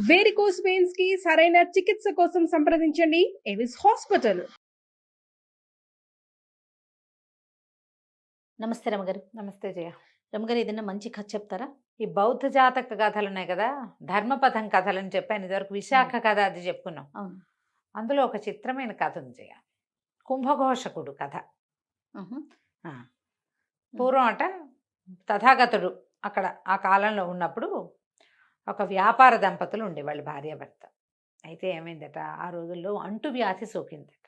Varicose veins కి సరైన చికిత్స కోసం సంప్రదించండి ఎవిస్ హాస్పిటల్. నమస్తే రమగారు. నమస్తే జయ. రమగారు, ఏదైనా మంచి కథ చెప్తారా? ఈ బౌద్ధ జాతక కథలు ఉన్నాయి కదా, ధర్మపథం కథలు అని చెప్పాను ఇదివరకు. విశాఖ కథ అది చెప్పుకున్నాం. అవును. అందులో ఒక చిత్రమైన కథ ఉంది జయ, కుంభఘోషకుడు కథ. పూర్వం అట తథాగతుడు అక్కడ ఆ కాలంలో ఉన్నప్పుడు ఒక వ్యాపార దంపతులు ఉండేవాళ్ళు, భార్యాభర్త. అయితే ఏమైందట, ఆ రోజుల్లో అంటువ్యాధి సోకిందట.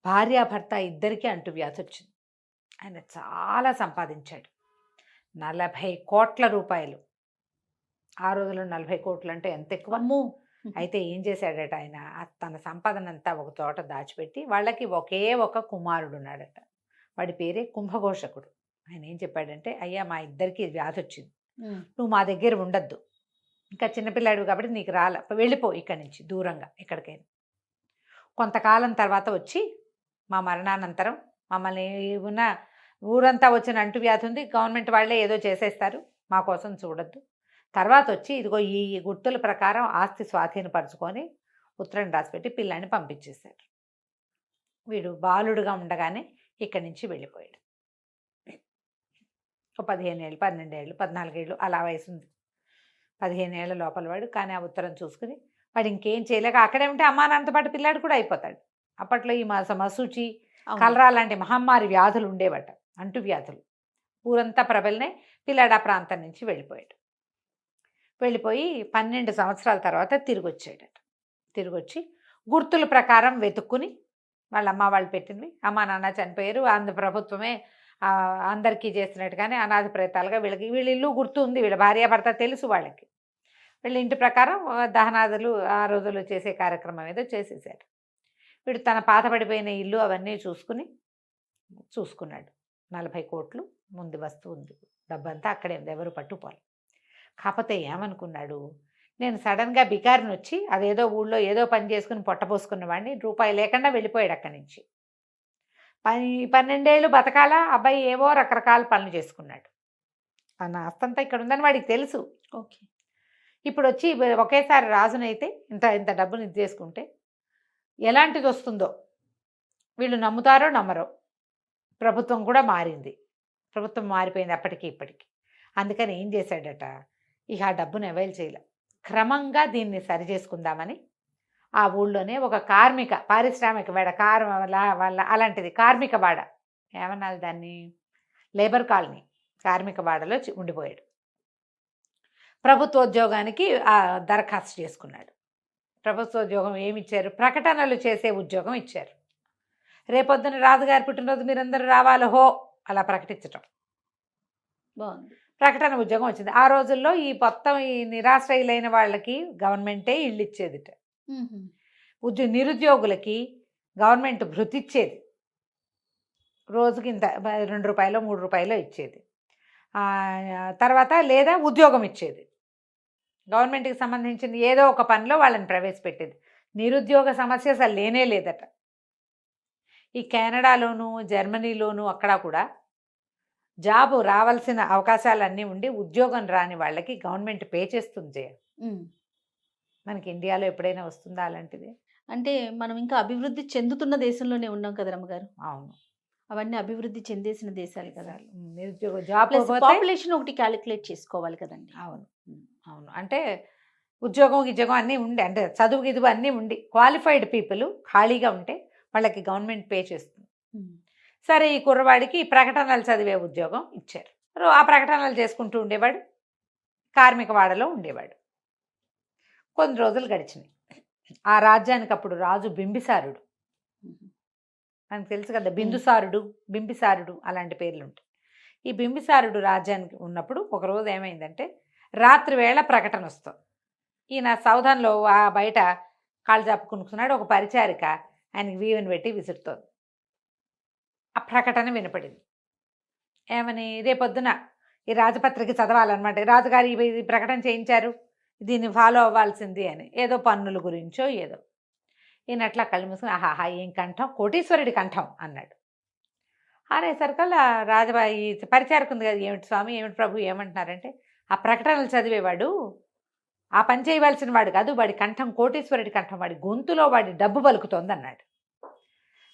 భార్యాభర్త ఇద్దరికీ అంటువ్యాధి వచ్చింది. ఆయన చాలా సంపాదించాడు, 40 కోట్ల రూపాయలు. ఆ రోజుల్లో 40 కోట్లు అంటే ఎంత ఎక్కువ. అయితే ఏం చేశాడట ఆయన, తన సంపాదన అంతా ఒక చోట దాచిపెట్టి వాళ్ళకి ఒకే ఒక కుమారుడు ఉన్నాడట. వాడి పేరే కుంభఘోషకుడు. ఆయన ఏం చెప్పాడంటే, అయ్యా మా ఇద్దరికి వ్యాధి వచ్చింది, నువ్వు మా దగ్గర ఉండద్దు, ఇంకా చిన్నపిల్లాడు కాబట్టి నీకు వెళ్ళిపో ఇక్కడి నుంచి దూరంగా ఎక్కడికైనా. కొంతకాలం తర్వాత వచ్చి మా మరణానంతరం మమ్మల్ని ఉన్న ఊరంతా వచ్చిన అంటువ్యాధి ఉంది, గవర్నమెంట్ వాళ్ళే ఏదో చేసేస్తారు, మా కోసం చూడొద్దు. తర్వాత వచ్చి ఇదిగో ఈ గుర్తుల ప్రకారం ఆస్తి స్వాధీనపరచుకొని ఉత్తరం రాసిపెట్టి పిల్లాన్ని పంపించేశారు. వీడు బాలుడుగా ఉండగానే ఇక్కడి నుంచి వెళ్ళిపోయాడు. ఒక 15 ఏళ్ళు, 12 ఏళ్ళు, 14 ఏళ్ళు అలా వయసు ఉంది. 15 ఏళ్ల లోపల వాడు. కానీ ఆ ఉత్తరం చూసుకుని వాడు ఇంకేం చేయలేక అక్కడే ఉంటే అమ్మా నాన్నతో పాటు పిల్లాడు కూడా అయిపోతాడు. అప్పట్లో ఈ మసూచి, కలరా లాంటి మహమ్మారి వ్యాధులు ఉండేవట, అంటువ్యాధులు. ఊరంతా ప్రబలినే. పిల్లాడు ఆ ప్రాంతం నుంచి వెళ్ళిపోయి 12 సంవత్సరాల తర్వాత తిరిగి వచ్చాడట. తిరిగి వచ్చి గుర్తుల ప్రకారం వెతుక్కుని వాళ్ళ అమ్మ వాళ్ళు పెట్టినవి, అమ్మా నాన్న చనిపోయారు, ఆంధ్ర ప్రభుత్వమే అందరికీ చేసినట్టుగానే అనాథ ప్రేతాలుగా వీళ్ళ ఇల్లు గుర్తు ఉంది, వీళ్ళ భార్యాభర్త తెలుసు వాళ్ళకి. వీళ్ళ ఇంటి ప్రకారం దహనాదులు ఆ రోజుల్లో చేసే కార్యక్రమం ఏదో చేసేసాడు. వీడు తన పాత పడిపోయిన ఇల్లు అవన్నీ చూసుకున్నాడు. 40 కోట్లు ముందు వస్తువు ఉంది, డబ్బంతా అక్కడే ఉంది, ఎవరు పట్టుకోవాలి. కాకపోతే ఏమనుకున్నాడు, నేను సడన్గా బికారిని వచ్చి అదేదో ఊళ్ళో ఏదో పని చేసుకుని పొట్టపోసుకున్న వాడిని, రూపాయి లేకుండా వెళ్ళిపోయాడు అక్కడి నుంచి. 12 ఏళ్ళు బతకాల అబ్బాయి ఏవో రకరకాల పనులు చేసుకున్నాడు. అన్న అస్తంతా ఇక్కడ ఉందని వాడికి తెలుసు. ఓకే. ఇప్పుడు వచ్చి ఒకేసారి రాజునైతే ఇంత డబ్బుని ఇది చేసుకుంటే ఎలాంటిది వస్తుందో వీళ్ళు నమ్ముతారో నమ్మరో. ప్రభుత్వం కూడా మారింది, ప్రభుత్వం మారిపోయింది అప్పటికి ఇప్పటికి. అందుకని ఏం చేశాడట, ఇక ఆ డబ్బును అవైల్ చేయలే. క్రమంగా దీన్ని సరి చేసుకుందామని ఆ ఊళ్ళోనే ఒక పారిశ్రామిక వాడ, వాళ్ళ అలాంటిది కార్మిక వాడ, ఏమన్నారు దాన్ని, లేబర్ కాలనీ, కార్మిక వాడలో ఉండిపోయాడు. ప్రభుత్వోద్యోగానికి దరఖాస్తు చేసుకున్నాడు. ప్రభుత్వోద్యోగం ఏమిచ్చారు, ప్రకటనలు చేసే ఉద్యోగం ఇచ్చారు. రేపొద్దున రాజుగారి పుట్టినరోజు మీరందరూ రావాలి హో అలా ప్రకటించటం. బాగుంది. ప్రకటన ఉద్యోగం వచ్చింది. ఆ రోజుల్లో ఈ మొత్తం ఈ నిరాశ్రయులైన వాళ్ళకి గవర్నమెంటే ఇళ్ళు ఇచ్చేదిట. నిరుద్యోగులకి గవర్నమెంట్ భృతి ఇచ్చేది, రోజుకి ఇంత 2 రూపాయలు 3 రూపాయలు ఇచ్చేది. తర్వాత లేదా ఉద్యోగం ఇచ్చేది, గవర్నమెంట్కి సంబంధించిన ఏదో ఒక పనిలో వాళ్ళని ప్రవేశపెట్టేది. నిరుద్యోగ సమస్య అసలు లేనే లేదట. ఈ కెనడాలోను జర్మనీలోను అక్కడ కూడా జాబు రావాల్సిన అవకాశాలన్నీ ఉండి ఉద్యోగం రాని వాళ్ళకి గవర్నమెంట్ పే చేస్తుంది. మనకి ఇండియాలో ఎప్పుడైనా వస్తుందా అలాంటిది? అంటే మనం ఇంకా అభివృద్ధి చెందుతున్న దేశంలోనే ఉన్నాం కదా రమ్మగారు. అవును, అవన్నీ అభివృద్ధి చెందేసిన దేశాలు కదా. నిరుద్యోగ జాబ్ పాపులేషన్ ఒకటి క్యాలిక్యులేట్ చేసుకోవాలి కదండి. అవును అవును. అంటే ఉద్యోగం అన్నీ ఉండి, అంటే చదువు గిదువు అన్నీ ఉండి క్వాలిఫైడ్ పీపుల్ ఖాళీగా ఉంటే వాళ్ళకి గవర్నమెంట్ పే చేస్తుంది. సరే, ఈ కుర్రవాడికి ప్రకటనలు చదివే ఉద్యోగం ఇచ్చారు. ఆ ప్రకటనలు చేసుకుంటూ ఉండేవాడు, కార్మిక వాడలో ఉండేవాడు. కొన్ని రోజులు గడిచినాయి. ఆ రాజ్యానికి అప్పుడు రాజు బింబిసారుడు. మనకు తెలుసు కదా, బింబిసారుడు అలాంటి పేర్లు ఉంటాయి. ఈ బింబిసారుడు రాజ్యానికి ఉన్నప్పుడు ఒకరోజు ఏమైందంటే, రాత్రి వేళ ప్రకటన వస్తుంది. ఈయన సౌధంలో బయట కాళ్ళు చాపుకునుకున్నాడు. ఒక పరిచారిక ఆయనకి వీవెని పెట్టి విసురుతోంది. ఆ ప్రకటన వినపడింది. ఏమని, రేపొద్దున ఈ రాజపత్రిక చదవాలన్నమాట, రాజుగారు ఈ ప్రకటన చేయించారు, దీన్ని ఫాలో అవ్వాల్సింది అని. ఏదో పన్నుల గురించో ఏదో. ఈయనట్లా కళ్ళు మూసుకుని, ఆహాహా ఏం కంఠం, కోటీశ్వరుడి కంఠం అన్నాడు. అనేసరికల్లా రాజబాయి పరిచారకుంది కదా, ఏమిటి స్వామి, ఏమిటి ప్రభు, ఏమంటున్నారంటే, ఆ ప్రకటనలు చదివేవాడు ఆ పని చేయవలసిన వాడు కాదు, వాడి కంఠం కోటీశ్వరుడి కంఠం, వాడి గొంతులో వాడి డబ్బు పలుకుతోంది అన్నాడు.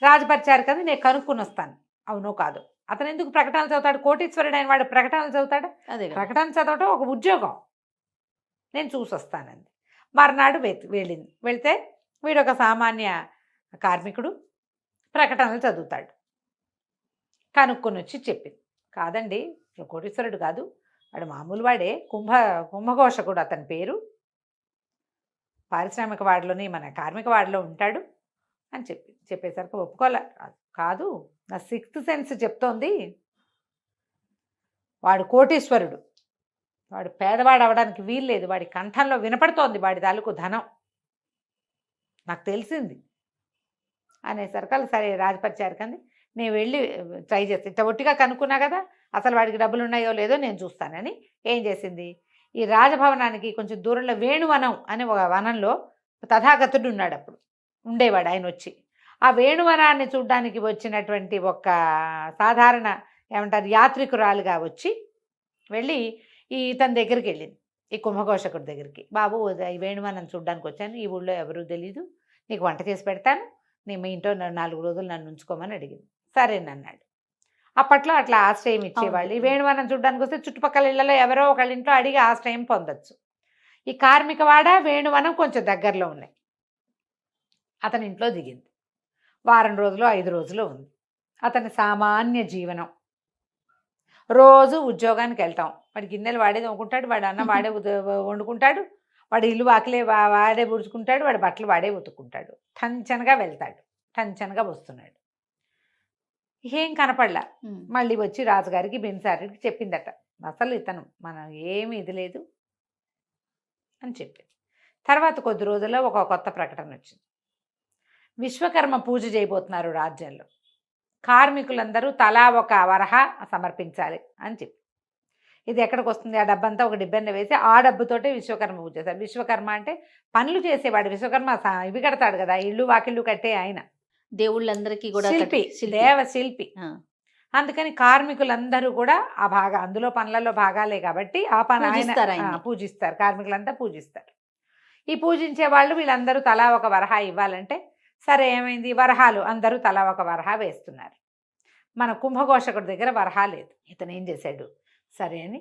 రాజుపరిచారు కదా, నేను కనుక్కుని వస్తాను. అవునో కాదు. అతను ఎందుకు ప్రకటనలు చదువుతాడు? కోటీశ్వరుడు అయిన వాడు ప్రకటనలు చదువుతాడు? అదే కదా. ప్రకటన చదవటం ఒక ఉద్యోగం. నేను చూసొస్తానంది. మర్నాడు వెళ్ళింది. వెళితే వీడు ఒక సామాన్య కార్మికుడు ప్రకటనలు చదువుతాడు. కనుక్కొని వచ్చి చెప్పింది, కాదండి కోటీశ్వరుడు కాదు, వాడు మామూలు వాడే, కుంభఘోషకుడు అతని పేరు, పారిశ్రామిక వాడలోని మన కార్మిక వాడలో ఉంటాడు అని చెప్పేసరికి ఒప్పుకోలే. కాదు, నా 6th సెన్స్ చెప్తోంది వాడు కోటీశ్వరుడు, వాడు పేదవాడు అవడానికి వీల్లేదు, వాడి కంఠంలో వినపడుతోంది వాడి తాలూకు ధనం, నాకు తెలిసింది అనేసరికి సరే రాజపరిచారు కానీ నేను వెళ్ళి ట్రై చేస్తాను, ఇంత ఒట్టిగా కనుక్కున్నా కదా, అసలు వాడికి డబ్బులు ఉన్నాయో లేదో నేను చూస్తానని ఏం చేసింది, ఈ రాజభవనానికి కొంచెం దూరంలో వేణువనం అనే ఒక వనంలో తథాగతుడు ఉన్నాడు, అప్పుడు ఉండేవాడు ఆయన. వచ్చి ఆ వేణువనాన్ని చూడ్డానికి వచ్చినటువంటి ఒక సాధారణ ఏమంటారు యాత్రికురాలుగా వచ్చి వెళ్ళి ఇతని దగ్గరికి వెళ్ళింది, ఈ కుంభఘోషకుడి దగ్గరికి. బాబు, ఈ వేణువనం చూడ్డానికి వచ్చాను, ఈ ఊళ్ళో ఎవరూ తెలీదు, నీకు వంట చేసి పెడతాను, నేను మీ ఇంట్లో 4 రోజులు నన్ను ఉంచుకోమని అడిగింది. సరేనన్నాడు. అప్పట్లో అట్లా ఆశ్రయం ఇచ్చేవాళ్ళు. ఈ వేణువనం చూడ్డానికి వస్తే చుట్టుపక్కల ఇళ్లలో ఎవరో ఒకళ్ళ ఇంట్లో అడిగి ఆశ్రయం పొందొచ్చు. ఈ కార్మికవాడ వేణువనం కొంచెం దగ్గరలో ఉన్నాయి. అతని ఇంట్లో దిగింది. వారం రోజులు 5 రోజులు ఉంది. అతని సామాన్య జీవనం, రోజు ఉద్యోగానికి వెళ్తాం, వాడి గిన్నెలు వాడే తోముకుంటాడు, వాడు అన్నం వాడే వండుకుంటాడు, వాడి ఇల్లు వాకిలే వాడే పుడుచుకుంటాడు, వాడి బట్టలు వాడే ఉతుక్కుంటాడు, టంచనగా వెళ్తాడు, టంచనగా వస్తున్నాడు. ఏం కనపడలా. మళ్ళీ వచ్చి రాజుగారికి బిన్సారికి చెప్పిందట, అసలు ఇతను మనం ఏమి ఇది లేదు అని చెప్పింది. తర్వాత కొద్ది రోజుల్లో ఒక కొత్త ప్రకటన వచ్చింది, విశ్వకర్మ పూజ చేయబోతున్నారు రాజ్యంలో, కార్మికులందరూ తలా ఒక వరహ సమర్పించాలి అని చెప్పి. ఇది ఎక్కడికి వస్తుంది, ఆ డబ్బంతా ఒక డిబ్బెన్న వేసి ఆ డబ్బుతోటే విశ్వకర్మ పూజ చేశారు. విశ్వకర్మ అంటే పనులు చేసేవాడు, విశ్వకర్మ ఇవి కడతాడు కదా, ఇల్లు వాకిళ్ళు కట్టే ఆయన, దేవుళ్ళందరికీ కూడా శిల్పి, దేవ శిల్పి. అందుకని కార్మికులందరూ కూడా అందులో పనులలో భాగాలే కాబట్టి ఆ పని ఆయన పూజిస్తారు, కార్మికులంతా పూజిస్తారు. ఈ పూజించే వాళ్ళు వీళ్ళందరూ తలా ఒక వరహ ఇవ్వాలంటే సరే ఏమైంది, వరహాలు అందరూ తలా ఒక వరహ వేస్తున్నారు. మన కుంభఘోషకుడి దగ్గర వరహ లేదు. ఇతను ఏం చేశాడు, సరే అని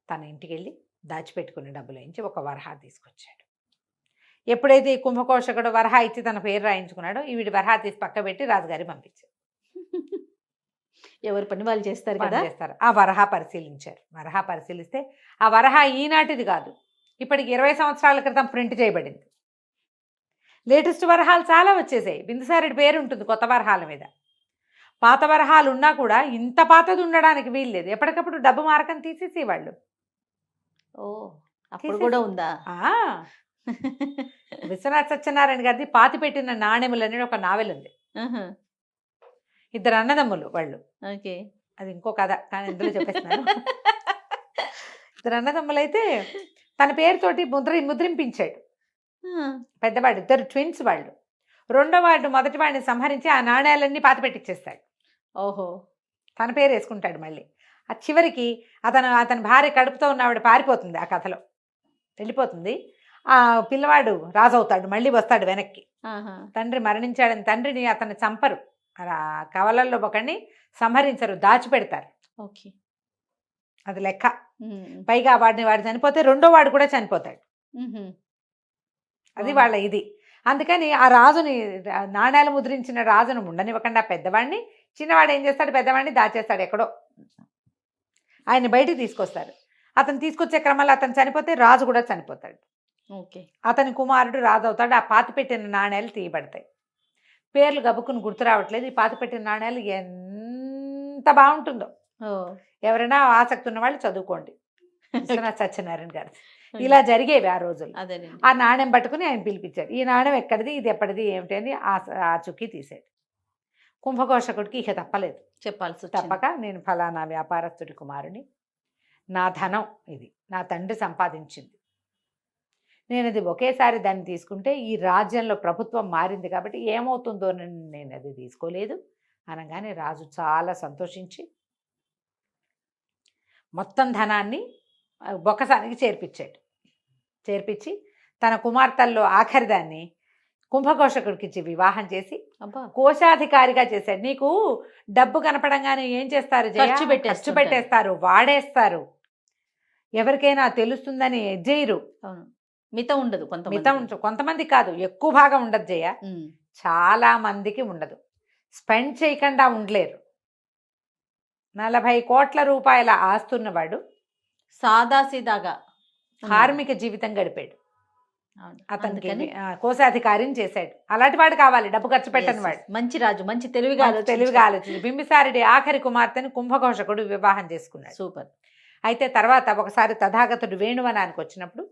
తన ఇంటికి వెళ్ళి దాచిపెట్టుకునే డబ్బులు వేయించి ఒక వరహ తీసుకొచ్చాడు. ఎప్పుడైతే ఈ కుంభఘోషకుడు వరహ ఇచ్చి తన పేరు రాయించుకున్నాడో వీడి వరహ తీసి పక్క పెట్టి రాజుగారి పంపించారు. ఎవరి పని వాళ్ళు చేస్తారు కదా. చేస్తారు. ఆ వరహ పరిశీలించారు. వరహ పరిశీలిస్తే ఆ వరహ ఈనాటిది కాదు, ఇప్పటికి 20 సంవత్సరాల క్రితం ప్రింట్ చేయబడింది. లేటెస్ట్ వరహాలు చాలా వచ్చేసాయి. బిందుసారుడి పేరు ఉంటుంది కొత్త వరహాల మీద. పాత వరహాలు ఉన్నా కూడా ఇంత పాతది ఉండడానికి వీల్లేదు. ఎప్పటికప్పుడు డబ్బు మార్కం తీసేసేవాళ్ళు. ఓ, అప్పుడు కూడా ఉందా? విశ్వనాథ్ సత్యనారాయణ గారిది పాతిపెట్టిన నాణెములు అనేది ఒక నావెల్ ఉంది. 2 అన్నదమ్ములు వాళ్ళు. ఓకే, అది ఇంకో కథ, కానీ ఇందులో చెప్పేస్తున్నాను. 2 అన్నదమ్ములైతే తన పేరుతోటి ముద్రింపించాడు. పెద్దవాడు, 2 ట్విన్స్ వాళ్ళు. రెండో వాడు మొదటి వాడిని సంహరించి ఆ నాణ్యాలన్నీ పాతిపెట్టించేస్తాడు. ఓహో, తన పేరు వేసుకుంటాడు. మళ్ళీ ఆ చివరికి అతని భార్య కడుపుతో ఉన్నవాడు పారిపోతుంది, ఆ కథలో వెళ్ళిపోతుంది. ఆ పిల్లవాడు రాజు అవుతాడు, మళ్ళీ వస్తాడు వెనక్కి. తండ్రి మరణించాడని తండ్రిని అతన్ని చంపరు, కవలల్లో ఒకడిని సంహరించరు, దాచిపెడతారు. ఓకే, అది లెక్క. పైగా వాడు చనిపోతే రెండో వాడు కూడా చనిపోతాడు. అది వాళ్ళ ఇది. అందుకని ఆ రాజుని, నాణ్యాలు ముద్రించిన రాజును ఉండనివ్వకుండా పెద్దవాడిని, చిన్నవాడు ఏం చేస్తాడు, పెద్దవాడిని దాచేస్తాడు ఎక్కడో. ఆయన బయటికి తీసుకొస్తారు. అతను తీసుకొచ్చే క్రమంలో అతను చనిపోతే రాజు కూడా చనిపోతాడు. ఓకే, అతని కుమారుడు రాజు అవుతాడు. ఆ పాతిపెట్టిన నాణ్యాలు తీయబడతాయి. పేర్లు గబుక్కుని గుర్తు రావట్లేదు. ఈ పాతిపెట్టిన నాణ్యాలు ఎంత బాగుంటుందో, ఎవరైనా ఆసక్తి ఉన్న వాళ్ళు చదువుకోండి. విశ్వనాథ్ సత్యనారాయణ గారు ఇలా జరిగేవి ఆ రోజులు. ఆ నాణ్యం పట్టుకుని ఆయన పిలిపించాడు. ఈ నాణ్యం ఎక్కడిది, ఇది ఎప్పటిది, ఏమిటి అని ఆ చుక్కి తీసాడు. కుంభఘోషకుడికి ఇక తప్పలేదు, చెప్పాల్సి తప్పక నేను ఫలానా వ్యాపారస్తుడి కుమారుని, నా ధనం ఇది, నా తండ్రి సంపాదించింది, నేను అది ఒకేసారి దాన్ని తీసుకుంటే ఈ రాజ్యంలో ప్రభుత్వం మారింది కాబట్టి ఏమవుతుందో నేను అది తీసుకోలేదు అనగానే రాజు చాలా సంతోషించి మొత్తం ధనాన్ని బొక్కసానికి చేర్పించాడు. చేర్పించి తన కుమార్తెల్లో ఆఖరిదాన్ని కుంభకోశకుడికి ఇచ్చి వివాహం చేసి అబ్బా కోశాధికారిగా చేశాడు. నీకు డబ్బు కనపడంగానే ఏం చేస్తారు జయ? ఖర్చు పెట్టేస్తుంటారు. ఖర్చు పెట్టేస్తారు, వాడేస్తారు. ఎవరికైనా తెలుస్తుందని చేయరు. అవును, మితం ఉండదు మితం కొంతమంది కాదు, ఎక్కువ భాగం ఉండదు జయ. చాలా మందికి ఉండదు. స్పెండ్ చేయకుండా ఉండలేరు. 40 కోట్ల రూపాయల ఆస్తున్నవాడు సాదాసీదాగా కార్మిక జీవితం గడిపాడు. అతనికి అందుకని కోశాధికారిని చేశాడు. అలాంటి వాడు కావాలి, డబ్బు ఖర్చు పెట్టని వాడు. మంచి రాజు, మంచి తెలివిగా ఆలోచించి బింబిసారుడి ఆఖరి కుమార్తెను కుంభకోశకుడు వివాహం చేసుకున్నాడు. సూపర్. అయితే తర్వాత ఒకసారి తథాగతుడు వేణువనానికి వచ్చినప్పుడు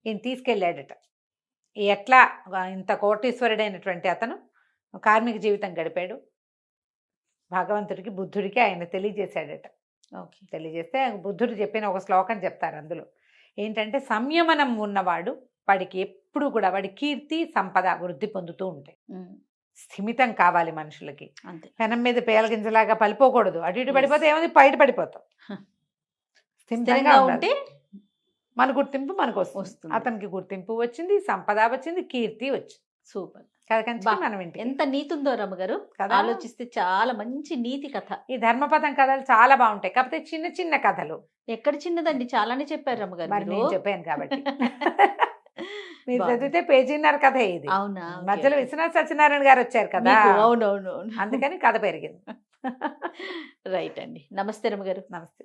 ఈయన తీసుకెళ్ళాడట. ఎట్లా ఇంత కోటీశ్వరుడైనటువంటి అతను కార్మిక జీవితం గడిపాడు, భగవంతుడికి బుద్ధుడికి ఆయన తెలియజేశాడట. ఓకే. తెలియజేస్తే బుద్ధుడు చెప్పిన ఒక శ్లోకం చెప్తారు. అందులో ఏంటంటే, సంయమనం ఉన్నవాడు వాడికి ఎప్పుడు కూడా వాడి కీర్తి సంపద వృద్ధి పొందుతూ ఉంటాయి. స్థిమితం కావాలి మనుషులకి. అంతే. పెనం మీద పేలగింజలాగా పలిపోకూడదు. అటు ఇటు పడిపోతే ఏముంది, బయట పడిపోతాం. స్థిమితంగా ఉంటే మన గుర్తింపు మనకు వస్తుంది. అతనికి గుర్తింపు వచ్చింది, సంపద వచ్చింది, కీర్తి వచ్చింది. సూపర్. మనం ఇంటి ఎంత నీతి ఉందో రమ్మగారు, ఆలోచిస్తే చాలా మంచి నీతి కథ. ఈ ధర్మపదం కథలు చాలా బాగుంటాయి. కాకపోతే చిన్న చిన్న కథలు. ఎక్కడ చిన్నదండి, చాలానే చెప్పారు రమ్మగారు. నేను చెప్పాను కాబట్టి మీరు చదివితే పేజీన్నర కథ ఇది. అవునా? మధ్యలో విశ్వనాథ్ సత్యనారాయణ గారు వచ్చారు కదా. అవునవును. అందుకని కథ పెరిగింది. రైట్ అండి. నమస్తే రమ్మగారు. నమస్తే.